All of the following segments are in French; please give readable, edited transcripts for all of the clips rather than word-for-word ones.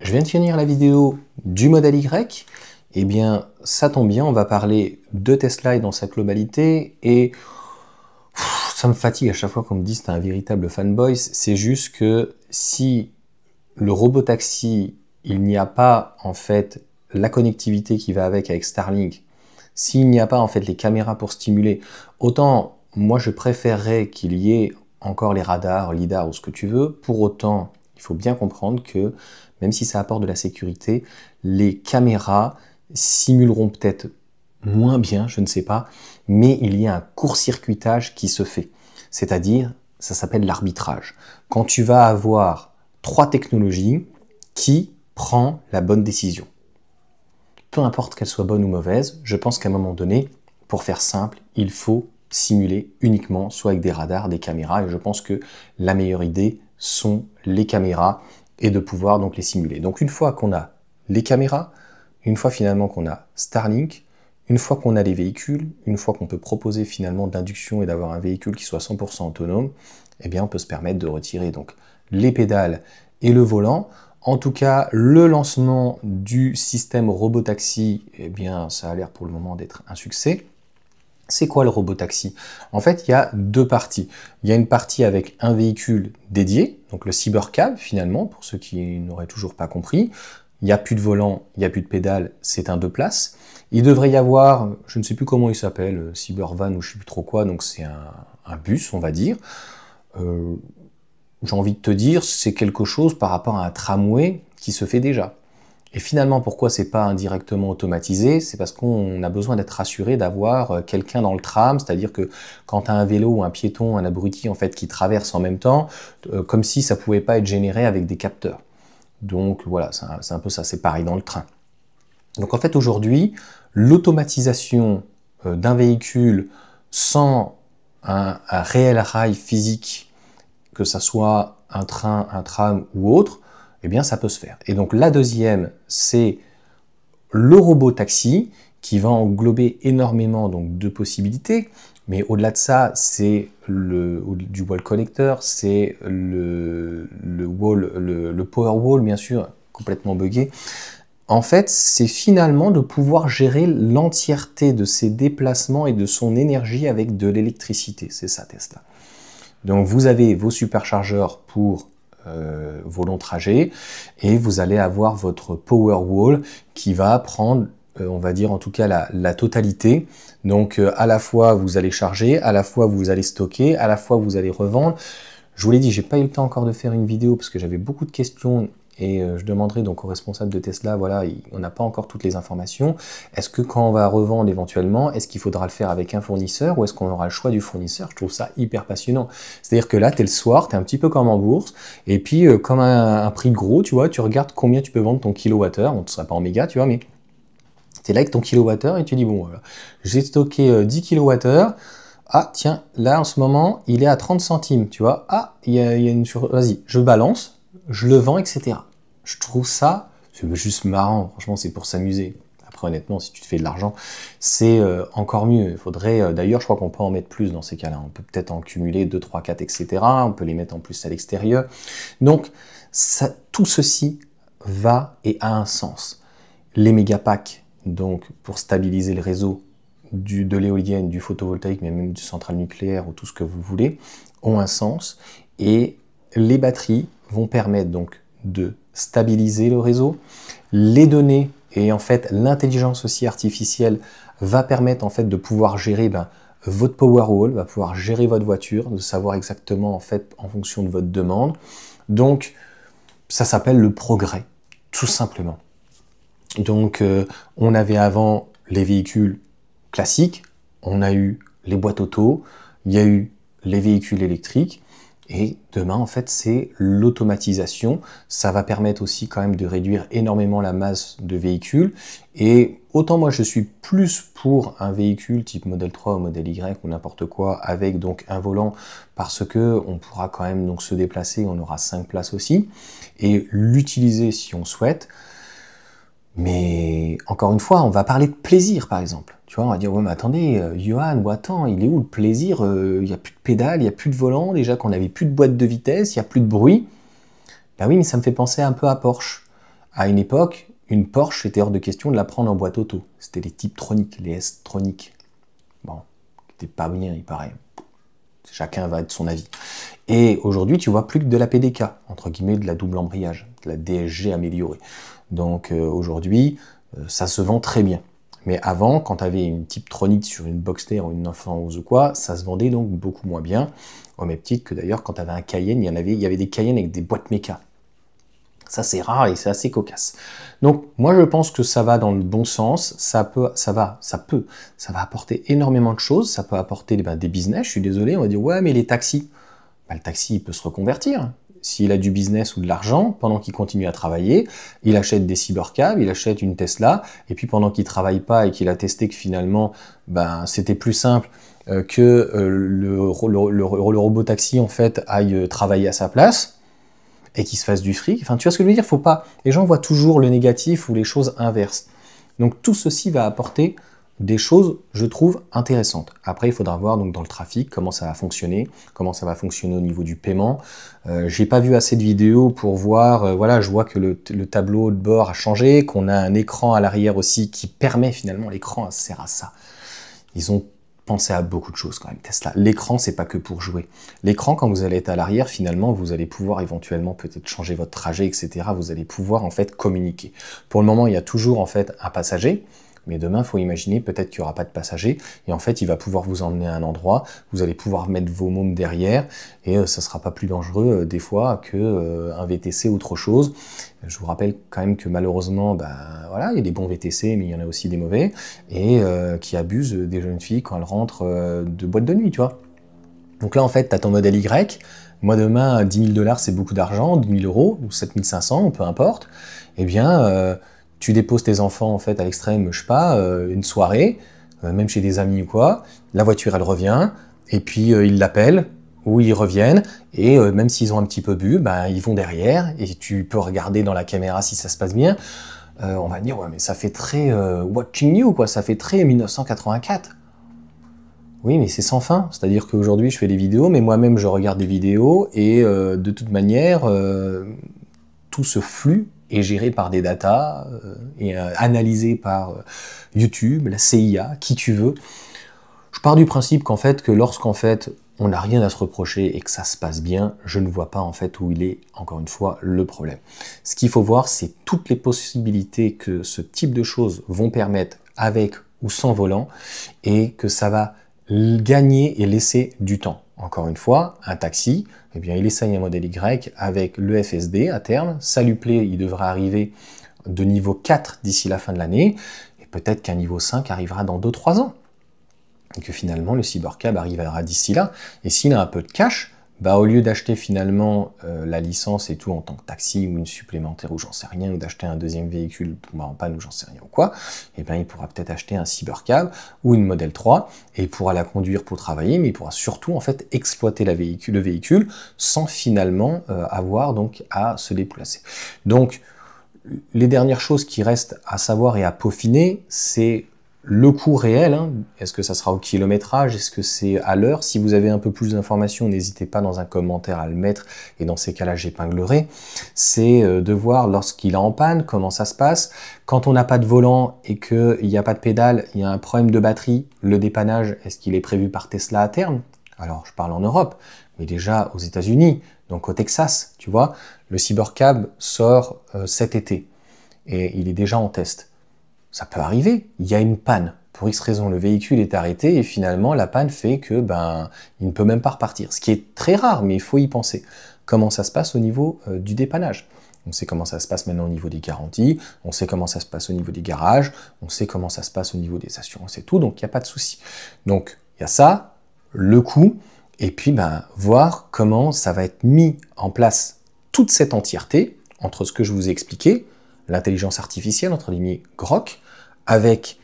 Je viens de finir la vidéo du modèle Y. Eh bien, ça tombe bien, on va parler de Tesla et dans sa globalité. Et ça me fatigue à chaque fois qu'on me dit que c'est un véritable fanboy. C'est juste que si le robotaxi, il n'y a pas en fait la connectivité qui va avec Starlink, s'il n'y a pas en fait les caméras pour stimuler, autant moi je préférerais qu'il y ait encore les radars, lidar ou ce que tu veux. Pour autant, il faut bien comprendre que même si ça apporte de la sécurité, les caméras simuleront peut-être moins bien, je ne sais pas, mais il y a un court-circuitage qui se fait. C'est-à-dire, ça s'appelle l'arbitrage. Quand tu vas avoir trois technologies, qui prend la bonne décision? Peu importe qu'elle soit bonne ou mauvaise, je pense qu'à un moment donné, pour faire simple, il faut simuler uniquement, soit avec des radars, des caméras, et je pense que la meilleure idée sont les caméras et de pouvoir donc les simuler. Donc une fois qu'on a les caméras, une fois finalement qu'on a Starlink, une fois qu'on a les véhicules, une fois qu'on peut proposer finalement de l'induction et d'avoir un véhicule qui soit 100% autonome, eh bien on peut se permettre de retirer donc les pédales et le volant. En tout cas, le lancement du système robotaxi, eh bien ça a l'air pour le moment d'être un succès. C'est quoi le robotaxi? En fait, il y a deux parties. Il y a une partie avec un véhicule dédié, donc le cybercab finalement, pour ceux qui n'auraient toujours pas compris. Il n'y a plus de volant, il n'y a plus de pédale, c'est un 2 places. Il devrait y avoir, je ne sais plus comment il s'appelle, Cybervan ou je ne sais plus trop quoi, donc c'est un bus, on va dire. J'ai envie de te dire, c'est quelque chose par rapport à un tramway qui se fait déjà. Et finalement, pourquoi c'est pas indirectement automatisé? C'est parce qu'on a besoin d'être rassuré d'avoir quelqu'un dans le tram, c'est-à-dire que quand tu as un vélo ou un piéton, un abruti en fait qui traverse en même temps, comme si ça pouvait pas être généré avec des capteurs. Donc voilà, c'est un peu ça, c'est pareil dans le train. Donc en fait aujourd'hui, l'automatisation d'un véhicule sans un réel rail physique, que ça soit un train, un tram ou autre, eh bien ça peut se faire. Et donc la deuxième, c'est le robot taxi qui va englober énormément donc, de possibilités. Mais au-delà de ça, c'est du wall connector, c'est le power wall, bien sûr, complètement buggé. En fait, c'est finalement de pouvoir gérer l'entièreté de ses déplacements et de son énergie avec de l'électricité. C'est ça, Tesla. Donc, vous avez vos superchargeurs pour vos longs trajets et vous allez avoir votre power wall qui va prendre on va dire en tout cas la totalité. Donc à la fois vous allez charger, à la fois vous allez stocker, à la fois vous allez revendre. Je vous l'ai dit, j'ai pas eu le temps encore de faire une vidéo parce que j'avais beaucoup de questions et je demanderai donc au responsable de Tesla, voilà, on n'a pas encore toutes les informations. Est-ce que quand on va revendre éventuellement, est-ce qu'il faudra le faire avec un fournisseur ou est-ce qu'on aura le choix du fournisseur? Je trouve ça hyper passionnant. C'est-à-dire que là, tu es le soir, tu es un petit peu comme en bourse et puis comme un prix de gros, tu vois, tu regardes combien tu peux vendre ton kilowattheure. On ne sera pas en méga, tu vois, mais tu es là avec ton kilowattheure et tu dis, bon, voilà, j'ai stocké 10 kilowattheures. Ah, tiens, là, en ce moment, il est à 30 centimes, tu vois. Ah, il y a une... Vas-y, je balance, je le vends, etc. Je trouve ça, c'est juste marrant. Franchement, c'est pour s'amuser. Après, honnêtement, si tu te fais de l'argent, c'est encore mieux. Il faudrait, d'ailleurs, je crois qu'on peut en mettre plus dans ces cas-là. On peut peut-être en cumuler 2, 3, 4, etc. On peut les mettre en plus à l'extérieur. Donc, ça, tout ceci va et a un sens. Les mégapacks, donc, pour stabiliser le réseau, de l'éolienne, du photovoltaïque, mais même du central nucléaire ou tout ce que vous voulez, ont un sens. Et les batteries vont permettre donc de stabiliser le réseau. Les données et en fait l'intelligence aussi artificielle va permettre en fait de pouvoir gérer votre Powerwall, va pouvoir gérer votre voiture, de savoir exactement en fait en fonction de votre demande. Donc ça s'appelle le progrès, tout simplement. Donc on avait avant les véhicules classique, on a eu les boîtes auto, il y a eu les véhicules électriques, et demain, en fait, c'est l'automatisation. Ça va permettre aussi quand même de réduire énormément la masse de véhicules. Et autant moi, je suis plus pour un véhicule type Model 3 ou Model Y ou n'importe quoi, avec donc un volant, parce que on pourra quand même donc se déplacer, on aura 5 places aussi, et l'utiliser si on souhaite. Mais encore une fois, on va parler de plaisir, par exemple. Tu vois, on va dire, ouais, mais attendez, Johan, ou attends, il est où le plaisir? Il n'y a plus de pédale, il n'y a plus de volant, déjà qu'on n'avait plus de boîte de vitesse, il n'y a plus de bruit. Ben oui, mais ça me fait penser un peu à Porsche. À une époque, une Porsche, c'était hors de question de la prendre en boîte auto. C'était les Tiptronic, les S-Tronic. Bon, c'était pas bien, il paraît. Chacun va être son avis. Et aujourd'hui, tu vois plus que de la PDK, entre guillemets, de la double embrayage, de la DSG améliorée. Donc aujourd'hui, ça se vend très bien. Mais avant, quand tu avais une Tiptronic sur une Boxster ou une 911 ou quoi, ça se vendait donc beaucoup moins bien. Au même titre que d'ailleurs, quand tu avais un Cayenne, il y avait des Cayennes avec des boîtes méca. Ça, c'est rare et c'est assez cocasse. Donc, moi, je pense que ça va dans le bon sens. Ça va apporter énormément de choses. Ça peut apporter des business. Je suis désolé, on va dire, ouais, mais les taxis. Le taxi, il peut se reconvertir. S'il a du business ou de l'argent, pendant qu'il continue à travailler, il achète des cybercabs, il achète une Tesla, et puis pendant qu'il travaille pas et qu'il a testé que finalement, c'était plus simple que le robot taxi, en fait, aille travailler à sa place, et qu'il se fasse du fric. Enfin, tu vois ce que je veux dire? Faut pas. Les gens voient toujours le négatif ou les choses inverses. Donc tout ceci va apporter des choses, je trouve, intéressantes. Après, il faudra voir donc dans le trafic comment ça va fonctionner au niveau du paiement. J'ai pas vu assez de vidéos pour voir. Voilà, je vois que le tableau de bord a changé, qu'on a un écran à l'arrière aussi qui permet finalement, l'écran sert à ça. Ils ont pensé à beaucoup de choses quand même, Tesla. L'écran, c'est pas que pour jouer. L'écran, quand vous allez être à l'arrière, finalement, vous allez pouvoir éventuellement peut-être changer votre trajet, etc. Vous allez pouvoir en fait communiquer. Pour le moment, il y a toujours en fait un passager. Mais demain, il faut imaginer peut-être qu'il n'y aura pas de passager et en fait, il va pouvoir vous emmener à un endroit, vous allez pouvoir mettre vos mômes derrière et ça ne sera pas plus dangereux des fois qu'un VTC ou autre chose. Je vous rappelle quand même que malheureusement, voilà, il y a des bons VTC, mais il y en a aussi des mauvais et qui abusent des jeunes filles quand elles rentrent de boîte de nuit, tu vois. Donc là, en fait, tu as ton modèle Y. Moi, demain, 10 000 $, c'est beaucoup d'argent, 10 000 € ou 7 500, peu importe. Eh bien, tu déposes tes enfants en fait à l'extrême, je sais pas, une soirée, même chez des amis ou quoi, la voiture elle revient, et puis ils l'appellent, ou ils reviennent, et même s'ils ont un petit peu bu, ils vont derrière, et tu peux regarder dans la caméra si ça se passe bien. On va dire, ouais mais ça fait très Watching You, quoi, ça fait très 1984. Oui, mais c'est sans fin, c'est-à-dire qu'aujourd'hui je fais des vidéos, mais moi-même je regarde des vidéos, et de toute manière, tout ce flux est géré par des datas et analysé par YouTube, la CIA, qui tu veux. Je pars du principe qu'en fait, que lorsqu'en fait on n'a rien à se reprocher et que ça se passe bien, je ne vois pas en fait où il est, encore une fois, le problème. Ce qu'il faut voir, c'est toutes les possibilités que ce type de choses vont permettre avec ou sans volant et que ça va gagner et laisser du temps. Encore une fois, un taxi, eh bien, il essaye un modèle Y avec le FSD à terme. Ça lui plaît, il devra arriver de niveau 4 d'ici la fin de l'année. Et peut-être qu'un niveau 5 arrivera dans 2-3 ans. Et que finalement, le cybercab arrivera d'ici là. Et s'il a un peu de cash, au lieu d'acheter finalement la licence et tout en tant que taxi ou une supplémentaire ou j'en sais rien, ou d'acheter un deuxième véhicule en panne ou j'en sais rien ou quoi, eh bien il pourra peut-être acheter un cybercab ou une Model 3 et il pourra la conduire pour travailler, mais il pourra surtout en fait exploiter le véhicule sans finalement avoir donc à se déplacer. Donc les dernières choses qui restent à savoir et à peaufiner, c'est le coût réel, est-ce que ça sera au kilométrage, est-ce que c'est à l'heure? Si vous avez un peu plus d'informations, n'hésitez pas dans un commentaire à le mettre, et dans ces cas-là, j'épinglerai. C'est de voir lorsqu'il est en panne, comment ça se passe. Quand on n'a pas de volant et qu'il n'y a pas de pédale, il y a un problème de batterie, le dépannage, est-ce qu'il est prévu par Tesla à terme? Alors, je parle en Europe, mais déjà aux États-Unis, donc au Texas, tu vois, le Cybercab sort cet été, et il est déjà en test. Ça peut arriver, il y a une panne. Pour X raison, le véhicule est arrêté et finalement, la panne fait que il ne peut même pas repartir. Ce qui est très rare, mais il faut y penser. Comment ça se passe au niveau du dépannage? On sait comment ça se passe maintenant au niveau des garanties, on sait comment ça se passe au niveau des garages, on sait comment ça se passe au niveau des assurances et tout, donc il n'y a pas de souci. Donc, il y a ça, le coût, et puis voir comment ça va être mis en place toute cette entièreté entre ce que je vous ai expliqué, l'intelligence artificielle, entre guillemets Grok, avec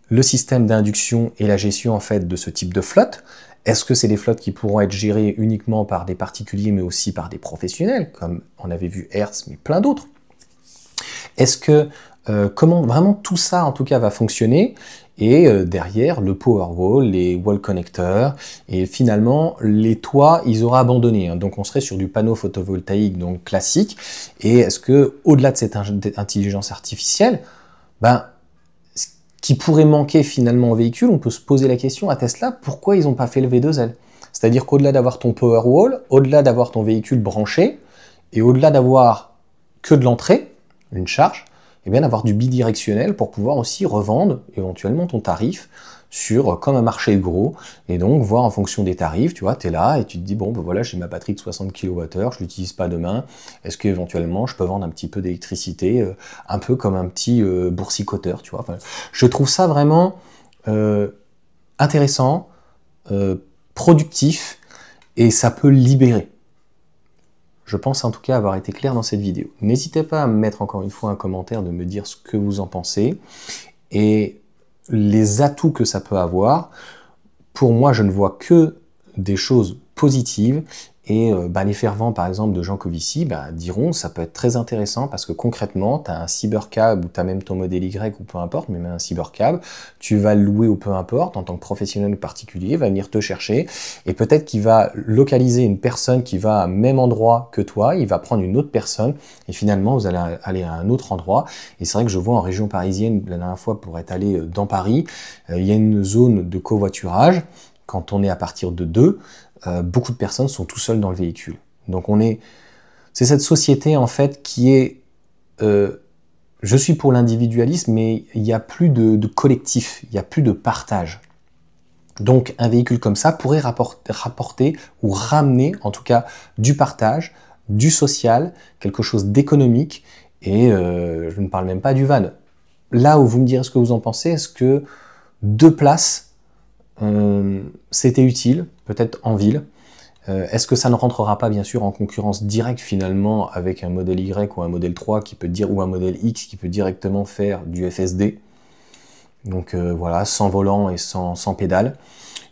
le système d'induction et la gestion en fait de ce type de flotte. Est-ce que c'est des flottes qui pourront être gérées uniquement par des particuliers mais aussi par des professionnels, comme on avait vu Hertz, mais plein d'autres? Est-ce que comment vraiment tout ça en tout cas va fonctionner? et derrière le Powerwall, les wall connecteurs, et finalement les toits ils auraient abandonné, hein. Donc on serait sur du panneau photovoltaïque donc classique. Et est-ce que au-delà de cette intelligence artificielle, ben ce qui pourrait manquer finalement au véhicule, on peut se poser la question à Tesla, pourquoi ils n'ont pas fait le V2L? C'est-à-dire qu'au-delà d'avoir ton Powerwall, au-delà d'avoir ton véhicule branché, et au-delà d'avoir que de l'entrée, une charge, et bien d'avoir du bidirectionnel pour pouvoir aussi revendre éventuellement ton tarif sur comme un marché de gros, et donc voir en fonction des tarifs, tu vois, tu es là et tu te dis, bon, ben voilà, j'ai ma batterie de 60 kWh, je l'utilise pas demain, est-ce qu'éventuellement je peux vendre un petit peu d'électricité, un peu comme un petit boursicoteur, tu vois. Enfin, je trouve ça vraiment intéressant, productif, et ça peut libérer. Je pense en tout cas avoir été clair dans cette vidéo. N'hésitez pas à me mettre encore une fois un commentaire, de me dire ce que vous en pensez et les atouts que ça peut avoir. Pour moi, je ne vois que des choses positives, et les fervents par exemple de Jean Covici diront ça peut être très intéressant parce que concrètement tu as un cybercab ou tu as même ton modèle Y ou peu importe, mais même un cybercab, tu vas le louer ou peu importe en tant que professionnel ou particulier, va venir te chercher et peut-être qu'il va localiser une personne qui va au même endroit que toi, il va prendre une autre personne et finalement vous allez aller à un autre endroit. Et c'est vrai que je vois en région parisienne, la dernière fois pour être allé dans Paris, il y a une zone de covoiturage. Quand on est à partir de 2, beaucoup de personnes sont tout seuls dans le véhicule. Donc c'est cette société en fait qui est, je suis pour l'individualisme, mais il n'y a plus de collectif, il n'y a plus de partage. Donc un véhicule comme ça pourrait rapporter ou ramener en tout cas du partage, du social, quelque chose d'économique, et je ne parle même pas du van. Là où vous me direz ce que vous en pensez, est-ce que 2 places c'était utile, peut-être en ville. Est-ce que ça ne rentrera pas bien sûr en concurrence directe finalement avec un modèle Y ou un modèle 3 qui peut dire, ou un modèle X qui peut directement faire du FSD, donc voilà, sans volant et sans pédale.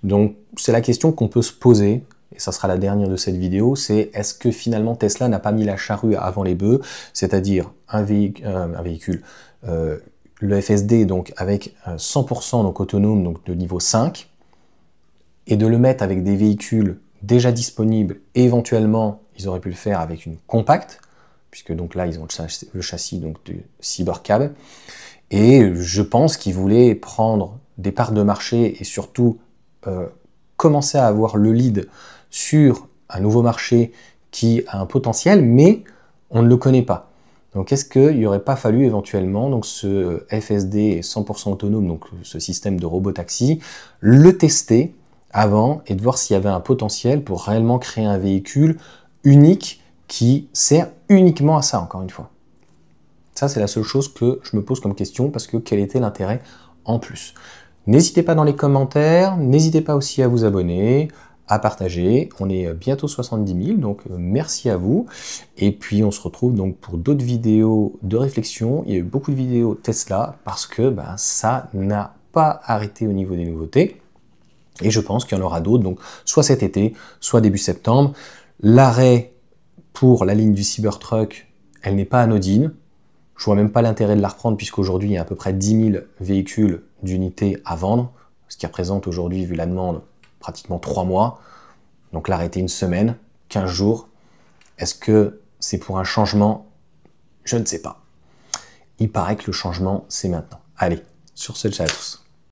Donc c'est la question qu'on peut se poser, et ça sera la dernière de cette vidéo, c'est est-ce que finalement Tesla n'a pas mis la charrue avant les bœufs, c'est-à-dire un véhicule, le FSD donc avec 100% donc autonome, donc de niveau 5, et de le mettre avec des véhicules déjà disponibles, et éventuellement ils auraient pu le faire avec une compacte, puisque donc là ils ont le châssis donc de cybercab, et je pense qu'ils voulaient prendre des parts de marché et surtout commencer à avoir le lead sur un nouveau marché qui a un potentiel, mais on ne le connaît pas. Donc est-ce qu'il n'aurait pas fallu éventuellement donc ce FSD 100% autonome, donc ce système de robotaxi, le tester avant et de voir s'il y avait un potentiel pour réellement créer un véhicule unique qui sert uniquement à ça, encore une fois. Ça, c'est la seule chose que je me pose comme question, parce que quel était l'intérêt en plus? N'hésitez pas dans les commentaires, n'hésitez pas aussi à vous abonner, à partager. On est bientôt 70 000, donc merci à vous. Et puis on se retrouve donc pour d'autres vidéos de réflexion. Il y a eu beaucoup de vidéos Tesla parce que ça n'a pas arrêté au niveau des nouveautés. Et je pense qu'il y en aura d'autres, donc soit cet été, soit début septembre. L'arrêt pour la ligne du Cybertruck, elle n'est pas anodine. Je vois même pas l'intérêt de la reprendre, puisqu'aujourd'hui il y a à peu près 10 000 véhicules d'unités à vendre, ce qui représente aujourd'hui, vu la demande, pratiquement 3 mois. Donc l'arrêter une semaine, 15 jours. Est-ce que c'est pour un changement? Je ne sais pas. Il paraît que le changement, c'est maintenant. Allez, sur ce, ciao à tous.